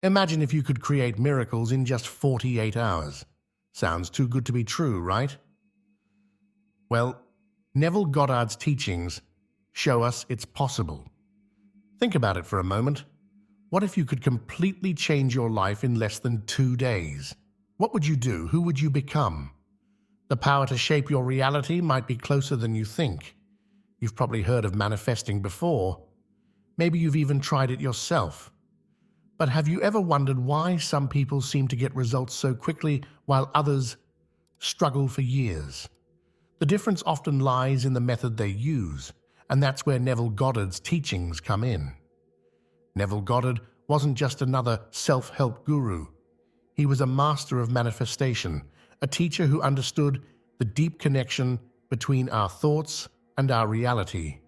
Imagine if you could create miracles in just 48 hours. Sounds too good to be true, right? Well, Neville Goddard's teachings show us it's possible. Think about it for a moment. What if you could completely change your life in less than 2 days? What would you do? Who would you become? The power to shape your reality might be closer than you think. You've probably heard of manifesting before. Maybe you've even tried it yourself. But have you ever wondered why some people seem to get results so quickly while others struggle for years? The difference often lies in the method they use, and that's where Neville Goddard's teachings come in. Neville Goddard wasn't just another self-help guru. He was a master of manifestation, a teacher who understood the deep connection between our thoughts and our reality.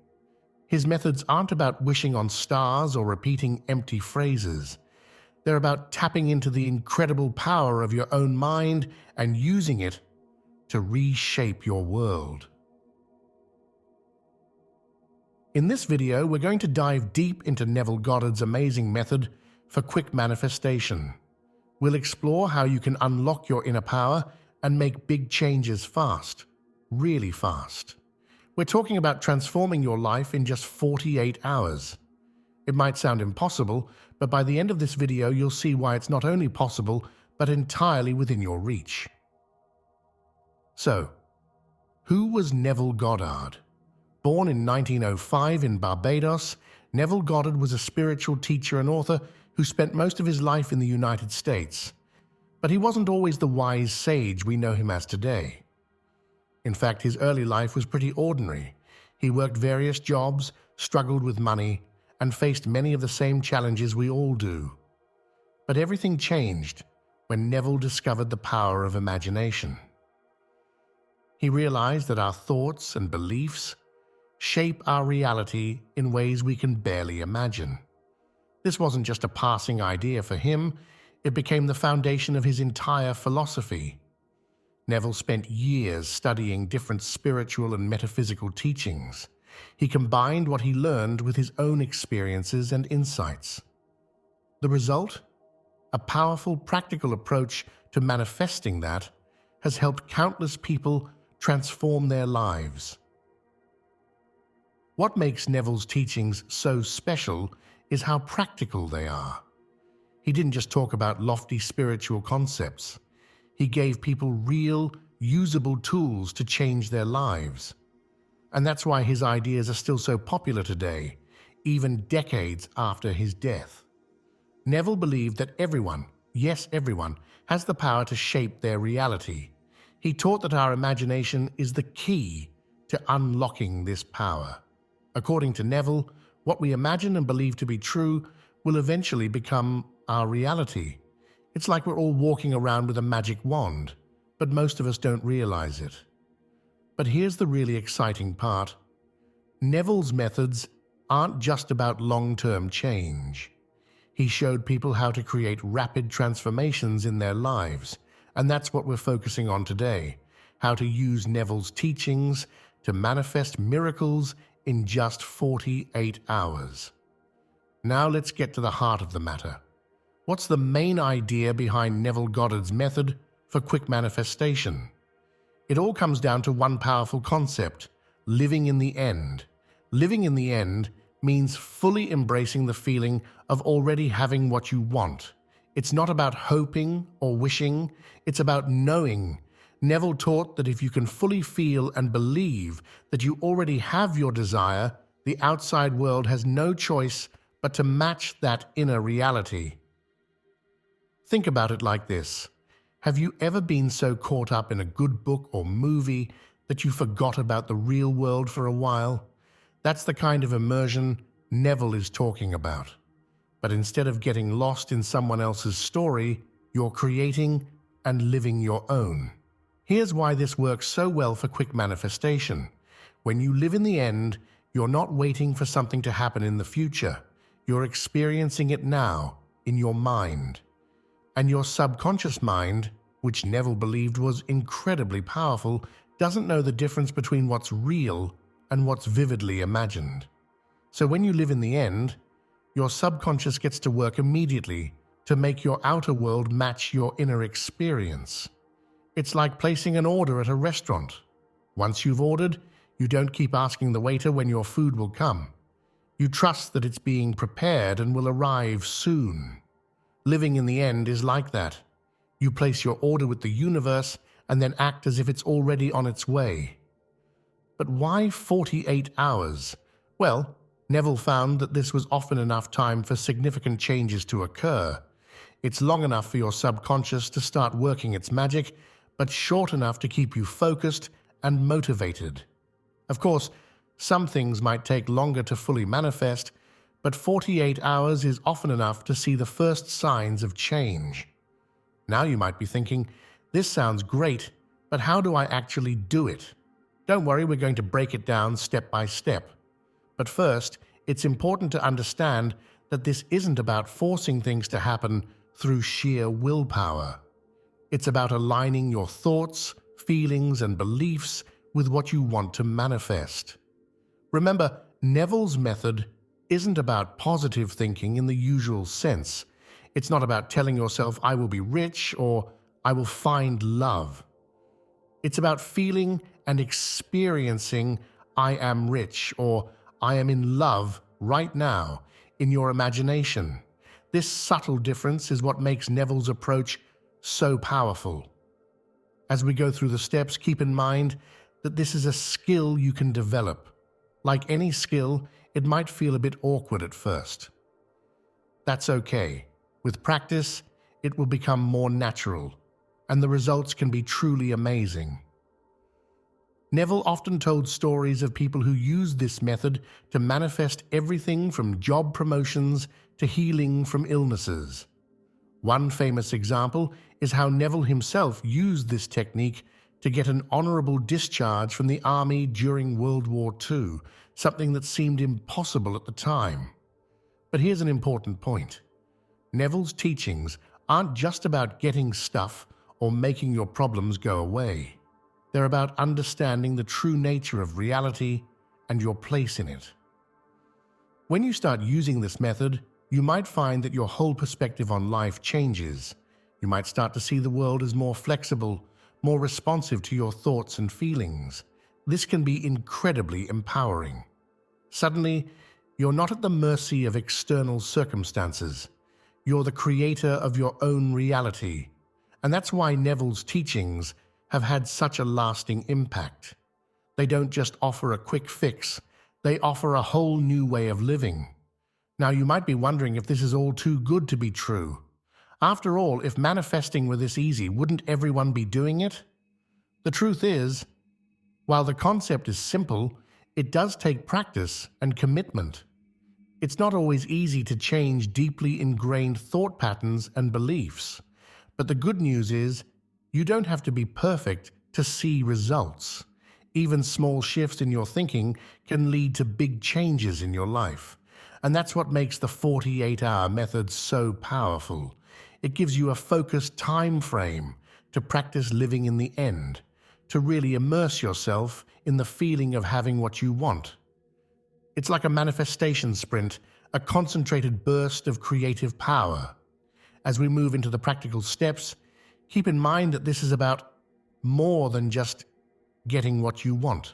His methods aren't about wishing on stars or repeating empty phrases. They're about tapping into the incredible power of your own mind and using it to reshape your world. In this video, we're going to dive deep into Neville Goddard's amazing method for quick manifestation. We'll explore how you can unlock your inner power and make big changes fast, really fast. We're talking about transforming your life in just 48 hours. It might sound impossible, but by the end of this video, you'll see why it's not only possible, but entirely within your reach. So, who was Neville Goddard? Born in 1905 in Barbados, Neville Goddard was a spiritual teacher and author who spent most of his life in the United States. But he wasn't always the wise sage we know him as today. In fact, his early life was pretty ordinary. He worked various jobs, struggled with money, and faced many of the same challenges we all do. But everything changed when Neville discovered the power of imagination. He realized that our thoughts and beliefs shape our reality in ways we can barely imagine. This wasn't just a passing idea for him, it became the foundation of his entire philosophy. Neville spent years studying different spiritual and metaphysical teachings. He combined what he learned with his own experiences and insights. The result? A powerful, practical approach to manifesting that has helped countless people transform their lives. What makes Neville's teachings so special is how practical they are. He didn't just talk about lofty spiritual concepts. He gave people real, usable tools to change their lives. And that's why his ideas are still so popular today, even decades after his death. Neville believed that everyone, yes everyone, has the power to shape their reality. He taught that our imagination is the key to unlocking this power. According to Neville, what we imagine and believe to be true will eventually become our reality. It's like we're all walking around with a magic wand, but most of us don't realize it. But here's the really exciting part. Neville's methods aren't just about long-term change. He showed people how to create rapid transformations in their lives, and that's what we're focusing on today, how to use Neville's teachings to manifest miracles in just 48 hours. Now let's get to the heart of the matter. What's the main idea behind Neville Goddard's method for quick manifestation? It all comes down to one powerful concept: living in the end. Living in the end means fully embracing the feeling of already having what you want. It's not about hoping or wishing, it's about knowing. Neville taught that if you can fully feel and believe that you already have your desire, the outside world has no choice but to match that inner reality. Think about it like this. Have you ever been so caught up in a good book or movie that you forgot about the real world for a while? That's the kind of immersion Neville is talking about. But instead of getting lost in someone else's story, you're creating and living your own. Here's why this works so well for quick manifestation. When you live in the end, you're not waiting for something to happen in the future. You're experiencing it now, in your mind. And your subconscious mind, which Neville believed was incredibly powerful, doesn't know the difference between what's real and what's vividly imagined. So when you live in the end, your subconscious gets to work immediately, to make your outer world match your inner experience. It's like placing an order at a restaurant. Once you've ordered, you don't keep asking the waiter when your food will come. You trust that it's being prepared and will arrive soon. Living in the end is like that. You place your order with the universe and then act as if it's already on its way. But why 48 hours? Well, Neville found that this was often enough time for significant changes to occur. It's long enough for your subconscious to start working its magic, but short enough to keep you focused and motivated. Of course, some things might take longer to fully manifest, but 48 hours is often enough to see the first signs of change. Now you might be thinking, this sounds great, but how do I actually do it? Don't worry, we're going to break it down step by step. But first, it's important to understand that this isn't about forcing things to happen through sheer willpower. It's about aligning your thoughts, feelings, and beliefs with what you want to manifest. Remember, Neville's method isn't about positive thinking in the usual sense. It's not about telling yourself, I will be rich or I will find love. It's about feeling and experiencing, I am rich or I am in love right now in your imagination. This subtle difference is what makes Neville's approach so powerful. As we go through the steps, keep in mind that this is a skill you can develop. Like any skill, it might feel a bit awkward at first. That's okay. With practice, it will become more natural, and the results can be truly amazing. Neville often told stories of people who used this method to manifest everything from job promotions to healing from illnesses. One famous example is how Neville himself used this technique to get an honorable discharge from the army during World War II, something that seemed impossible at the time. But here's an important point. Neville's teachings aren't just about getting stuff or making your problems go away. They're about understanding the true nature of reality and your place in it. When you start using this method, you might find that your whole perspective on life changes. You might start to see the world as more flexible, more responsive to your thoughts and feelings. This can be incredibly empowering. Suddenly, you're not at the mercy of external circumstances. You're the creator of your own reality. And that's why Neville's teachings have had such a lasting impact. They don't just offer a quick fix, they offer a whole new way of living. Now, you might be wondering if this is all too good to be true. After all, if manifesting were this easy, wouldn't everyone be doing it? The truth is, while the concept is simple, it does take practice and commitment. It's not always easy to change deeply ingrained thought patterns and beliefs. But the good news is, you don't have to be perfect to see results. Even small shifts in your thinking can lead to big changes in your life. And that's what makes the 48-hour method so powerful. It gives you a focused time frame to practice living in the end, to really immerse yourself in the feeling of having what you want. It's like a manifestation sprint, a concentrated burst of creative power. As we move into the practical steps, keep in mind that this is about more than just getting what you want.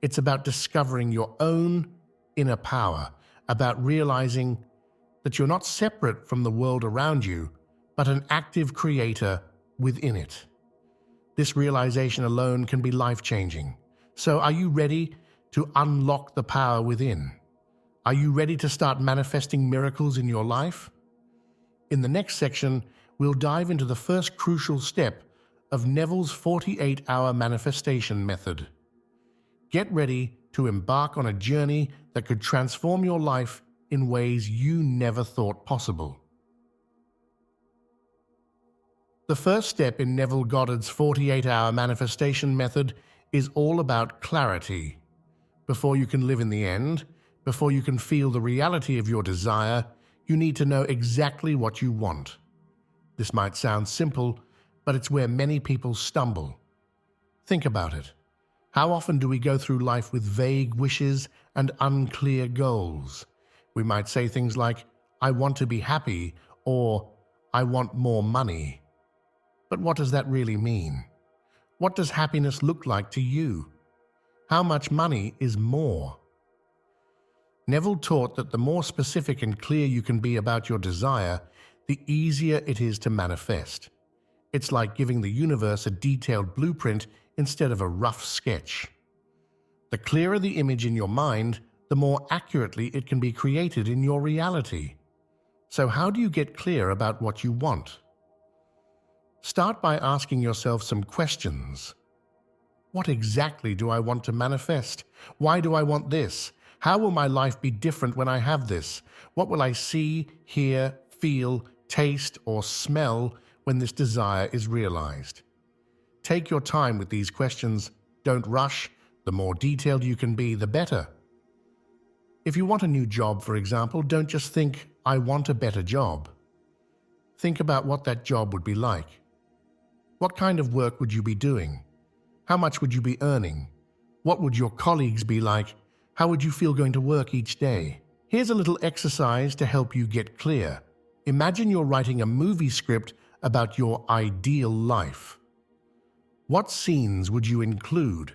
It's about discovering your own inner power, about realizing that you're not separate from the world around you, but an active creator within it. This realization alone can be life-changing. So are you ready to unlock the power within? Are you ready to start manifesting miracles in your life? In the next section, we'll dive into the first crucial step of Neville's 48-hour manifestation method. Get ready to embark on a journey that could transform your life in ways you never thought possible. The first step in Neville Goddard's 48-hour manifestation method is all about clarity. Before you can live in the end, before you can feel the reality of your desire, you need to know exactly what you want. This might sound simple, but it's where many people stumble. Think about it. How often do we go through life with vague wishes and unclear goals? We might say things like, I want to be happy, or I want more money. But what does that really mean? What does happiness look like to you? How much money is more? Neville taught that the more specific and clear you can be about your desire, the easier it is to manifest. It's like giving the universe a detailed blueprint instead of a rough sketch. The clearer the image in your mind, the more accurately it can be created in your reality. So how do you get clear about what you want? Start by asking yourself some questions. What exactly do I want to manifest? Why do I want this? How will my life be different when I have this? What will I see, hear, feel, taste, or smell when this desire is realized? Take your time with these questions. Don't rush. The more detailed you can be, the better. If you want a new job, for example, don't just think, I want a better job. Think about what that job would be like. What kind of work would you be doing? How much would you be earning? What would your colleagues be like? How would you feel going to work each day? Here's a little exercise to help you get clear. Imagine you're writing a movie script about your ideal life. What scenes would you include?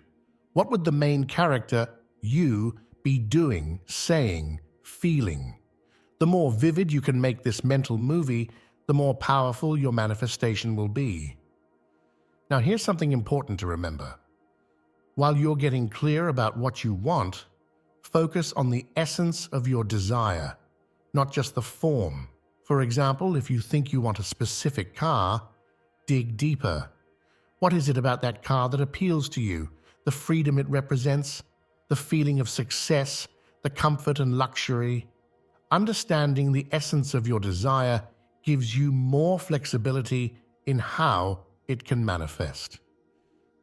What would the main character, you, be doing, saying, feeling? The more vivid you can make this mental movie, the more powerful your manifestation will be. Now here's something important to remember. While you're getting clear about what you want, focus on the essence of your desire, not just the form. For example, if you think you want a specific car, dig deeper. What is it about that car that appeals to you? The freedom it represents, the feeling of success, the comfort and luxury. Understanding the essence of your desire gives you more flexibility in how it can manifest.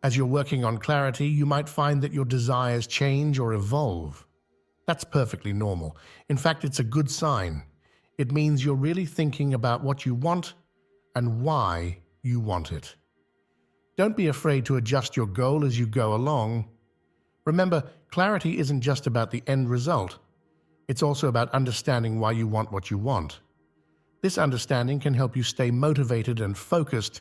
As you're working on clarity, you might find that your desires change or evolve. That's perfectly normal. In fact, it's a good sign. It means you're really thinking about what you want and why you want it. Don't be afraid to adjust your goal as you go along. Remember, clarity isn't just about the end result. It's also about understanding why you want what you want. This understanding can help you stay motivated and focused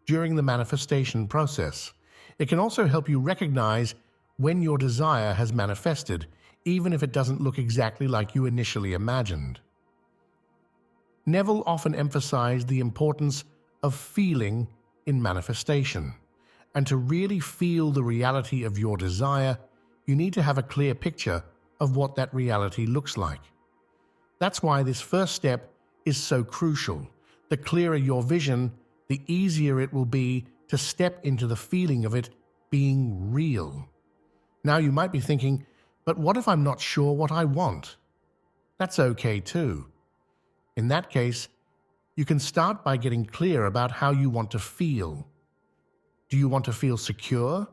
during the manifestation process. It can also help you recognize when your desire has manifested, even if it doesn't look exactly like you initially imagined. Neville often emphasized the importance of feeling in manifestation. And to really feel the reality of your desire, you need to have a clear picture of what that reality looks like. That's why this first step is so crucial. The clearer your vision, the easier it will be to step into the feeling of it being real. Now you might be thinking, but what if I'm not sure what I want? That's okay too. In that case, you can start by getting clear about how you want to feel. Do you want to feel secure,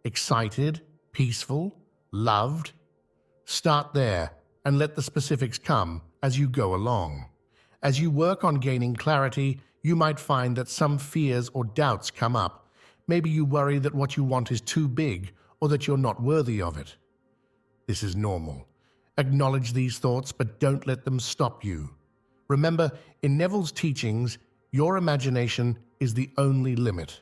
excited, peaceful, loved? Start there and let the specifics come as you go along. As you work on gaining clarity, you might find that some fears or doubts come up. Maybe you worry that what you want is too big or that you're not worthy of it. This is normal. Acknowledge these thoughts, but don't let them stop you. Remember, in Neville's teachings, your imagination is the only limit.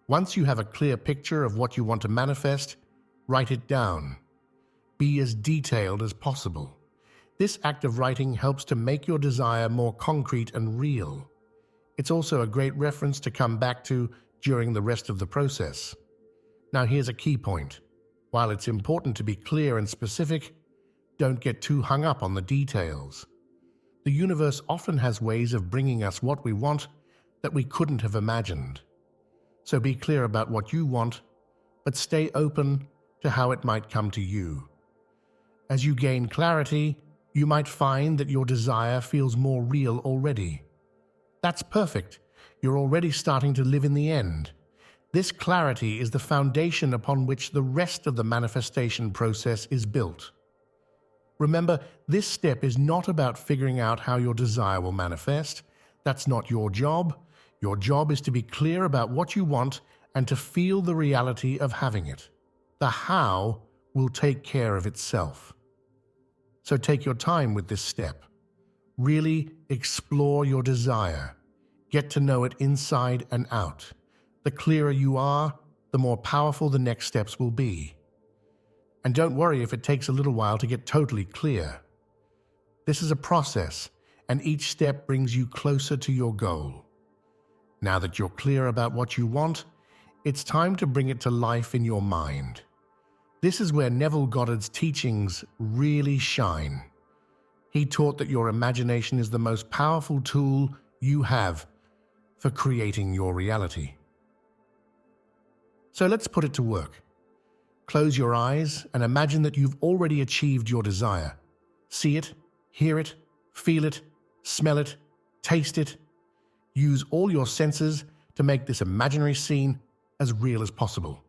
Once you have a clear picture of what you want to manifest, write it down. Be as detailed as possible. This act of writing helps to make your desire more concrete and real. It's also a great reference to come back to during the rest of the process. Now here's a key point. While it's important to be clear and specific, don't get too hung up on the details. The universe often has ways of bringing us what we want that we couldn't have imagined. So be clear about what you want, but stay open to how it might come to you. As you gain clarity, you might find that your desire feels more real already. That's perfect. You're already starting to live in the end. This clarity is the foundation upon which the rest of the manifestation process is built. Remember, this step is not about figuring out how your desire will manifest. That's not your job. Your job is to be clear about what you want and to feel the reality of having it. The how will take care of itself. So take your time with this step. Really explore your desire. Get to know it inside and out. The clearer you are, the more powerful the next steps will be. And don't worry if it takes a little while to get totally clear. This is a process, and each step brings you closer to your goal. Now that you're clear about what you want, it's time to bring it to life in your mind. This is where Neville Goddard's teachings really shine. He taught that your imagination is the most powerful tool you have for creating your reality. So let's put it to work. Close your eyes and imagine that you've already achieved your desire. See it, hear it, feel it, smell it, taste it. Use all your senses to make this imaginary scene as real as possible.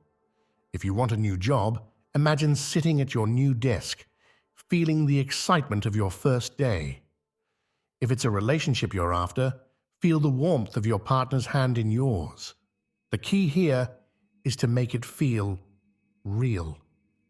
If you want a new job, imagine sitting at your new desk, feeling the excitement of your first day. If it's a relationship you're after, feel the warmth of your partner's hand in yours. The key here is to make it feel real.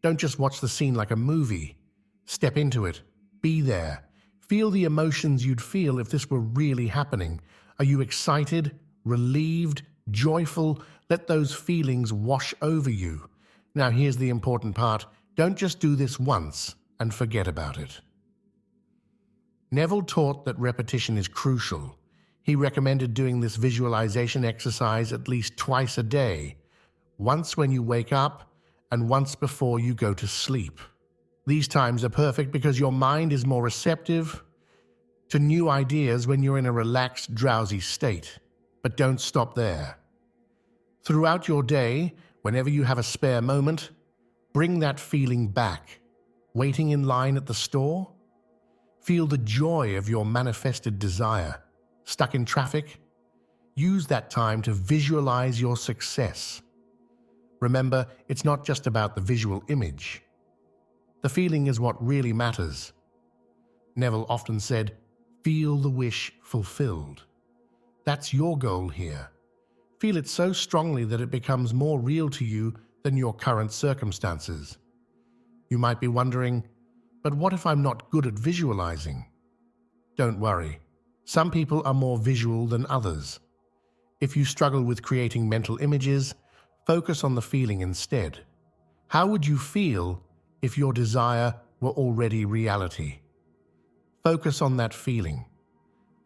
Don't just watch the scene like a movie. Step into it. Be there. Feel the emotions you'd feel if this were really happening. Are you excited, relieved, joyful? Let those feelings wash over you. Now here's the important part. Don't just do this once and forget about it. Neville taught that repetition is crucial. He recommended doing this visualization exercise at least twice a day, once when you wake up and once before you go to sleep. These times are perfect because your mind is more receptive to new ideas when you're in a relaxed, drowsy state. But don't stop there. Throughout your day, whenever you have a spare moment, bring that feeling back. Waiting in line at the store? Feel the joy of your manifested desire. Stuck in traffic? Use that time to visualize your success. Remember, it's not just about the visual image. The feeling is what really matters. Neville often said, "Feel the wish fulfilled." That's your goal here. Feel it so strongly that it becomes more real to you than your current circumstances. You might be wondering, but what if I'm not good at visualizing? Don't worry. Some people are more visual than others. If you struggle with creating mental images, focus on the feeling instead. How would you feel if your desire were already reality? Focus on that feeling.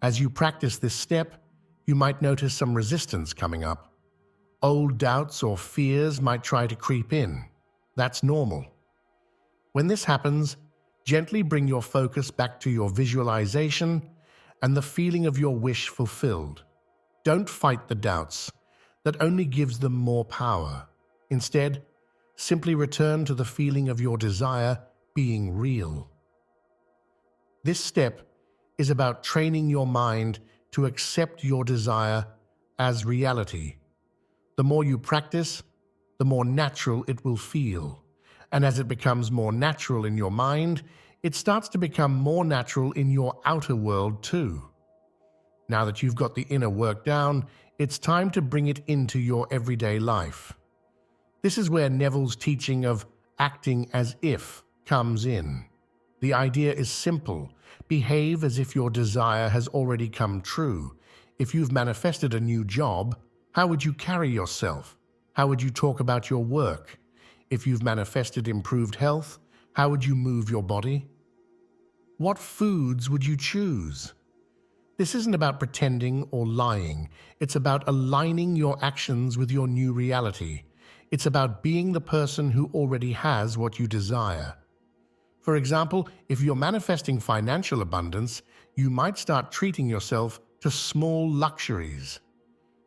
As you practice this step, you might notice some resistance coming up. Old doubts or fears might try to creep in. That's normal. When this happens, gently bring your focus back to your visualization and the feeling of your wish fulfilled. Don't fight the doubts. That only gives them more power. Instead, simply return to the feeling of your desire being real. This step is about training your mind to accept your desire as reality. The more you practice, the more natural it will feel. And as it becomes more natural in your mind, it starts to become more natural in your outer world too. Now that you've got the inner work down, it's time to bring it into your everyday life. This is where Neville's teaching of acting as if comes in. The idea is simple. Behave as if your desire has already come true. If you've manifested a new job, how would you carry yourself? How would you talk about your work? If you've manifested improved health, how would you move your body? What foods would you choose? This isn't about pretending or lying. It's about aligning your actions with your new reality. It's about being the person who already has what you desire. For example, if you're manifesting financial abundance, you might start treating yourself to small luxuries.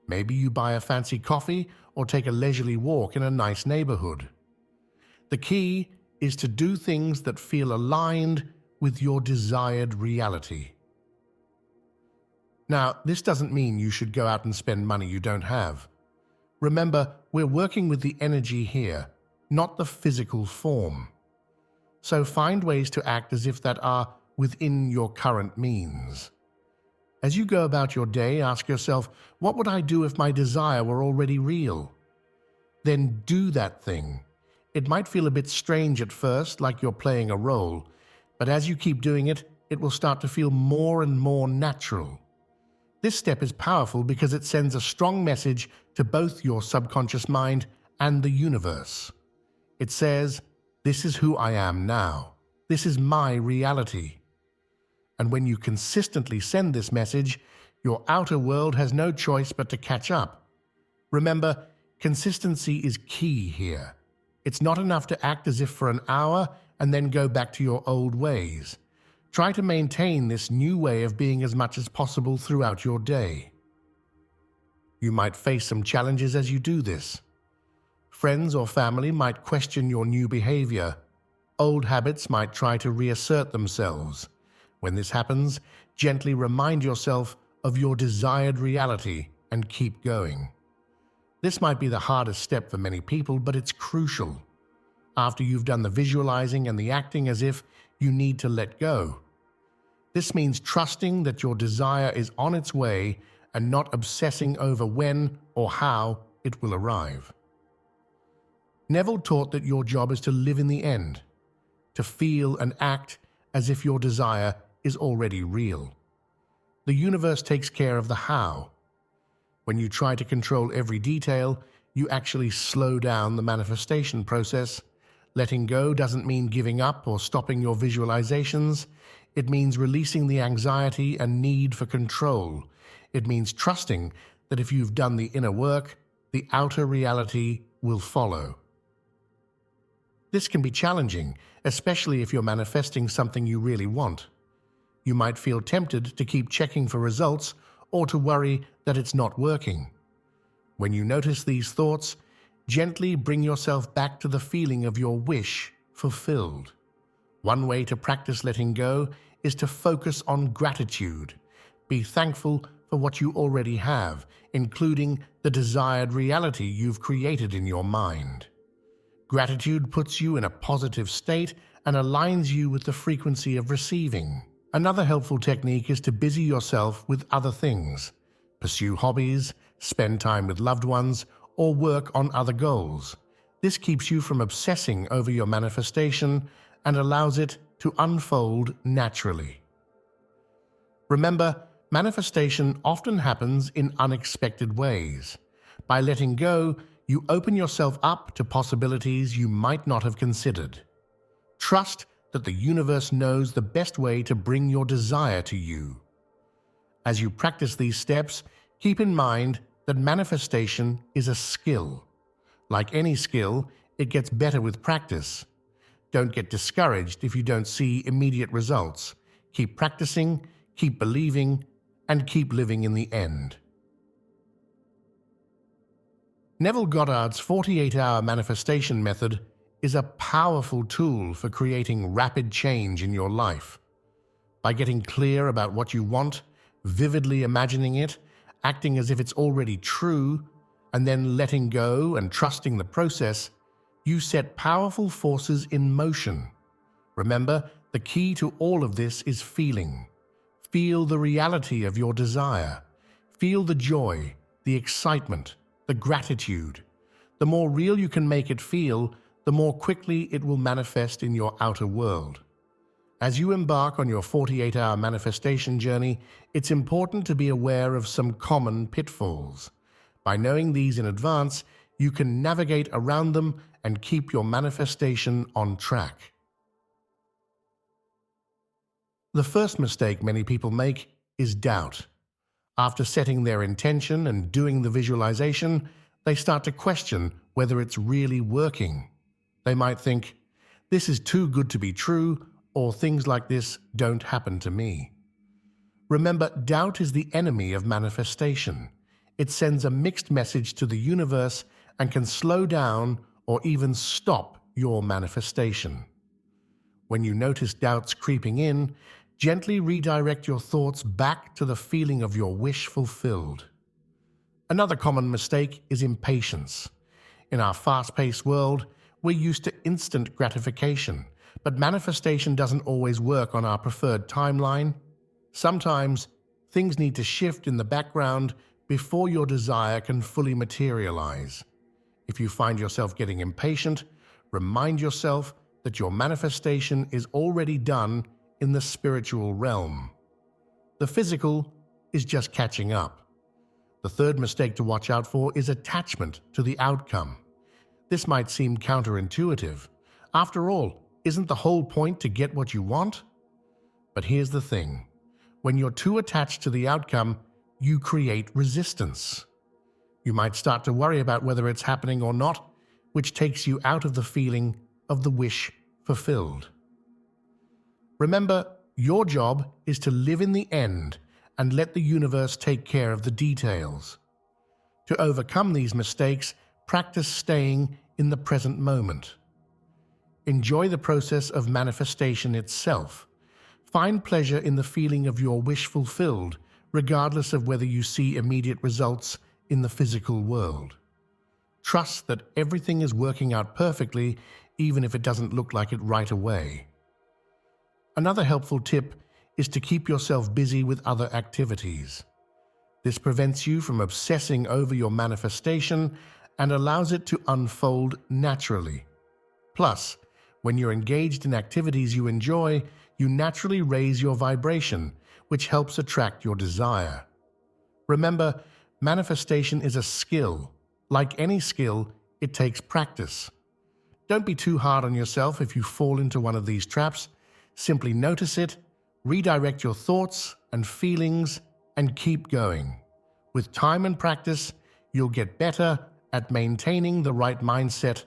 Maybe you buy a fancy coffee or take a leisurely walk in a nice neighborhood. The key is to do things that feel aligned with your desired reality. Now, this doesn't mean you should go out and spend money you don't have. Remember, we're working with the energy here, not the physical form. So find ways to act as if that are within your current means. As you go about your day, ask yourself, what would I do if my desire were already real? Then do that thing. It might feel a bit strange at first, like you're playing a role, but as you keep doing it, it will start to feel more and more natural. This step is powerful because it sends a strong message to both your subconscious mind and the universe. It says, "This is who I am now. This is my reality." And when you consistently send this message, your outer world has no choice but to catch up. Remember, consistency is key here. It's not enough to act as if for an hour and then go back to your old ways. Try to maintain this new way of being as much as possible throughout your day. You might face some challenges as you do this. Friends or family might question your new behavior. Old habits might try to reassert themselves. When this happens, gently remind yourself of your desired reality and keep going. This might be the hardest step for many people, but it's crucial. After you've done the visualizing and the acting as if you need to let go. This means trusting that your desire is on its way and not obsessing over when or how it will arrive. Neville taught that your job is to live in the end, to feel and act as if your desire is already real. The universe takes care of the how. When you try to control every detail, you actually slow down the manifestation process. Letting go doesn't mean giving up or stopping your visualizations. It means releasing the anxiety and need for control. It means trusting that if you've done the inner work, the outer reality will follow. This can be challenging, especially if you're manifesting something you really want. You might feel tempted to keep checking for results or to worry that it's not working. When you notice these thoughts, gently bring yourself back to the feeling of your wish fulfilled. One way to practice letting go is to focus on gratitude. Be thankful for what you already have, including the desired reality you've created in your mind. Gratitude puts you in a positive state and aligns you with the frequency of receiving. Another helpful technique is to busy yourself with other things. Pursue hobbies, spend time with loved ones, or work on other goals. This keeps you from obsessing over your manifestation and allows it to unfold naturally. Remember, manifestation often happens in unexpected ways. By letting go, you open yourself up to possibilities you might not have considered. Trust that the universe knows the best way to bring your desire to you. As you practice these steps, keep in mind that manifestation is a skill. Like any skill, it gets better with practice. Don't get discouraged if you don't see immediate results. Keep practicing, keep believing, and keep living in the end. Neville Goddard's 48-hour manifestation method is a powerful tool for creating rapid change in your life. By getting clear about what you want, vividly imagining it, acting as if it's already true, and then letting go and trusting the process, you set powerful forces in motion. Remember, the key to all of this is feeling. Feel the reality of your desire. Feel the joy, the excitement, the gratitude. The more real you can make it feel, the more quickly it will manifest in your outer world. As you embark on your 48-hour manifestation journey, it's important to be aware of some common pitfalls. By knowing these in advance, you can navigate around them and keep your manifestation on track. The first mistake many people make is doubt. After setting their intention and doing the visualization, they start to question whether it's really working. They might think, "This is too good to be true," or "things like this don't happen to me." Remember, doubt is the enemy of manifestation. It sends a mixed message to the universe and can slow down or even stop your manifestation. When you notice doubts creeping in, gently redirect your thoughts back to the feeling of your wish fulfilled. Another common mistake is impatience. In our fast-paced world, we're used to instant gratification, but manifestation doesn't always work on our preferred timeline. Sometimes, things need to shift in the background before your desire can fully materialize. If you find yourself getting impatient, remind yourself that your manifestation is already done in the spiritual realm. The physical is just catching up. The third mistake to watch out for is attachment to the outcome. This might seem counterintuitive. After all, isn't the whole point to get what you want? But here's the thing. When you're too attached to the outcome, you create resistance. You might start to worry about whether it's happening or not, which takes you out of the feeling of the wish fulfilled. Remember, your job is to live in the end and let the universe take care of the details. To overcome these mistakes, practice staying in the present moment. Enjoy the process of manifestation itself. Find pleasure in the feeling of your wish fulfilled, regardless of whether you see immediate results in the physical world. Trust that everything is working out perfectly, even if it doesn't look like it right away. Another helpful tip is to keep yourself busy with other activities. This prevents you from obsessing over your manifestation and allows it to unfold naturally. Plus, when you're engaged in activities you enjoy, you naturally raise your vibration, which helps attract your desire. Remember, manifestation is a skill. Like any skill, it takes practice. Don't be too hard on yourself if you fall into one of these traps. Simply notice it, redirect your thoughts and feelings, and keep going. With time and practice, you'll get better at maintaining the right mindset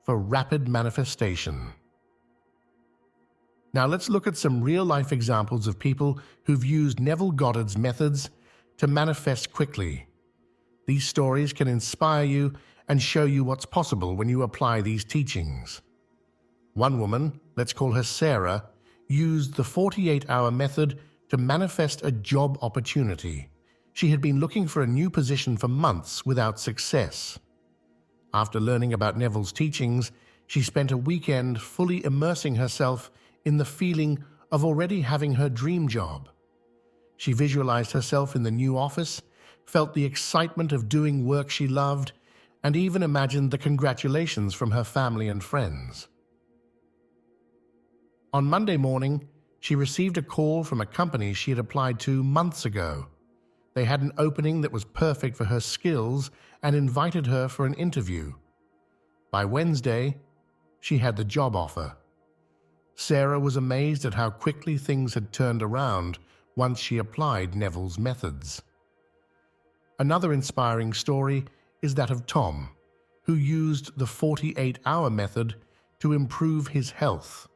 for rapid manifestation. Now let's look at some real-life examples of people who've used Neville Goddard's methods to manifest quickly. These stories can inspire you and show you what's possible when you apply these teachings. One woman, let's call her Sarah, used the 48-hour method to manifest a job opportunity. She had been looking for a new position for months without success. After learning about Neville's teachings, she spent a weekend fully immersing herself in the feeling of already having her dream job. She visualized herself in the new office, felt the excitement of doing work she loved, and even imagined the congratulations from her family and friends. On Monday morning, she received a call from a company she had applied to months ago. They had an opening that was perfect for her skills and invited her for an interview. By Wednesday, she had the job offer. Sarah was amazed at how quickly things had turned around once she applied Neville's methods. Another inspiring story is that of Tom, who used the 48-hour method to improve his health.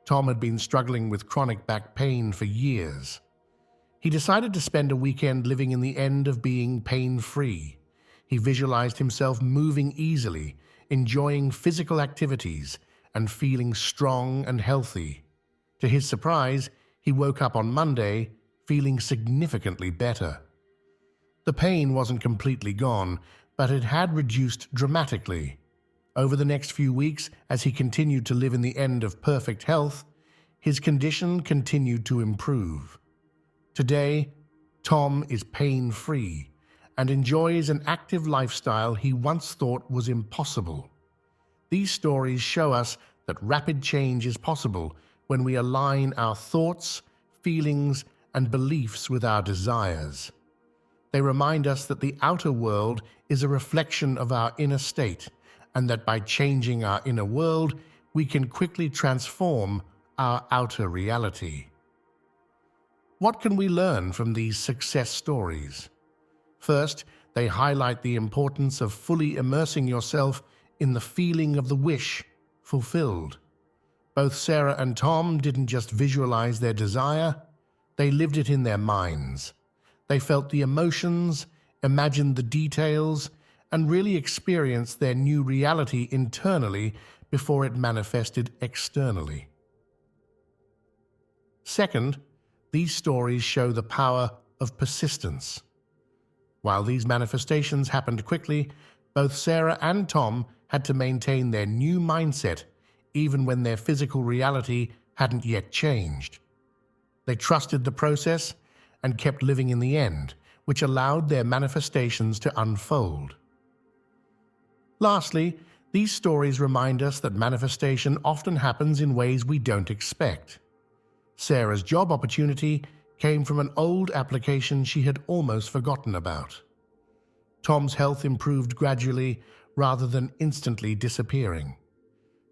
Tom had been struggling with chronic back pain for years. He decided to spend a weekend living in the end of being pain-free. He visualized himself moving easily, enjoying physical activities, and feeling strong and healthy. To his surprise, he woke up on Monday feeling significantly better. The pain wasn't completely gone, but it had reduced dramatically. Over the next few weeks, as he continued to live in the end of perfect health, his condition continued to improve. Today, Tom is pain-free and enjoys an active lifestyle he once thought was impossible. These stories show us that rapid change is possible when we align our thoughts, feelings, and beliefs with our desires. They remind us that the outer world is a reflection of our inner state, and that by changing our inner world, we can quickly transform our outer reality. What can we learn from these success stories? First, they highlight the importance of fully immersing yourself in the feeling of the wish fulfilled. Both Sarah and Tom didn't just visualize their desire, they lived it in their minds. They felt the emotions, imagined the details, and really experienced their new reality internally before it manifested externally. Second, these stories show the power of persistence. While these manifestations happened quickly, both Sarah and Tom had to maintain their new mindset even when their physical reality hadn't yet changed. They trusted the process and kept living in the end, which allowed their manifestations to unfold. Lastly, these stories remind us that manifestation often happens in ways we don't expect. Sarah's job opportunity came from an old application she had almost forgotten about. Tom's health improved gradually rather than instantly disappearing.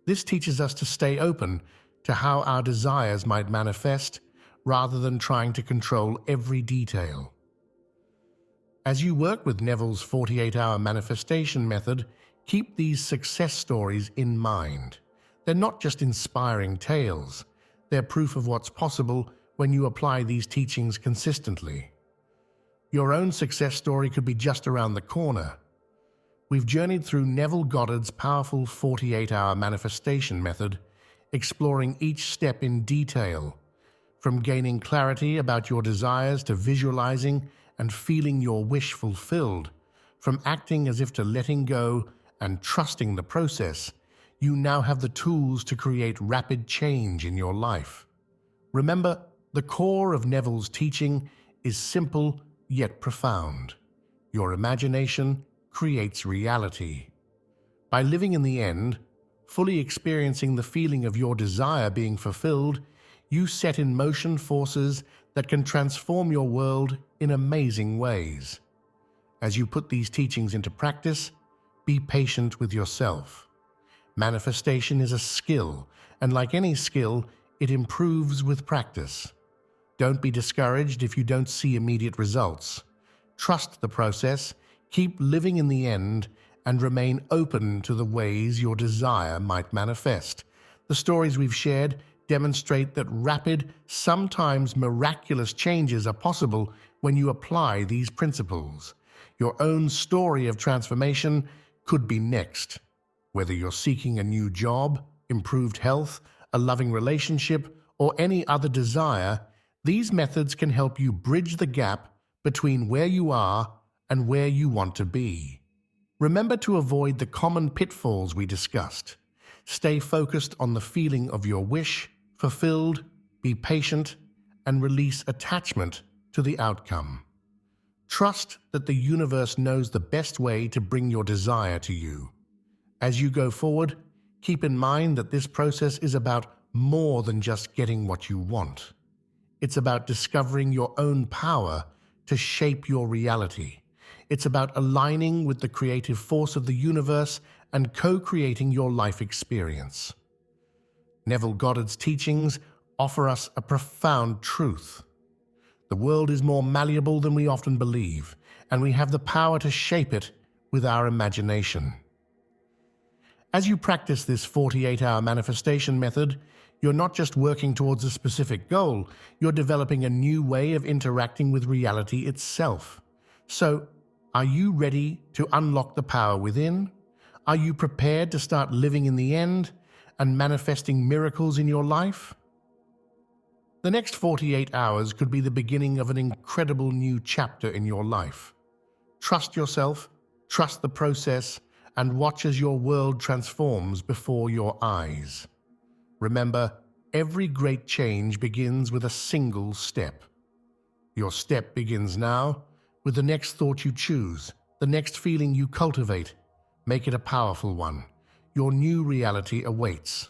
This teaches us to stay open to how our desires might manifest rather than trying to control every detail. As you work with Neville's 48-hour manifestation method, keep these success stories in mind. They're not just inspiring tales, they're proof of what's possible when you apply these teachings consistently. Your own success story could be just around the corner. We've journeyed through Neville Goddard's powerful 48-hour manifestation method, exploring each step in detail, from gaining clarity about your desires to visualizing and feeling your wish fulfilled, from acting as if to letting go and trusting the process. You now have the tools to create rapid change in your life. Remember, the core of Neville's teaching is simple yet profound. Your imagination creates reality. By living in the end, fully experiencing the feeling of your desire being fulfilled, you set in motion forces that can transform your world in amazing ways. As you put these teachings into practice, be patient with yourself. Manifestation is a skill, and like any skill, it improves with practice. Don't be discouraged if you don't see immediate results. Trust the process, keep living in the end, and remain open to the ways your desire might manifest. The stories we've shared demonstrate that rapid, sometimes miraculous changes are possible when you apply these principles. Your own story of transformation could be next. Whether you're seeking a new job, improved health, a loving relationship, or any other desire, these methods can help you bridge the gap between where you are and where you want to be. Remember to avoid the common pitfalls we discussed. Stay focused on the feeling of your wish, fulfilled, be patient, and release attachment to the outcome. Trust that the universe knows the best way to bring your desire to you. As you go forward, keep in mind that this process is about more than just getting what you want. It's about discovering your own power to shape your reality. It's about aligning with the creative force of the universe and co-creating your life experience. Neville Goddard's teachings offer us a profound truth. The world is more malleable than we often believe, and we have the power to shape it with our imagination. As you practice this 48-hour manifestation method, you're not just working towards a specific goal, you're developing a new way of interacting with reality itself. So, are you ready to unlock the power within? Are you prepared to start living in the end and manifesting miracles in your life? The next 48 hours could be the beginning of an incredible new chapter in your life. Trust yourself, trust the process, and watch as your world transforms before your eyes. Remember, every great change begins with a single step. Your step begins now with the next thought you choose, the next feeling you cultivate. Make it a powerful one. Your new reality awaits.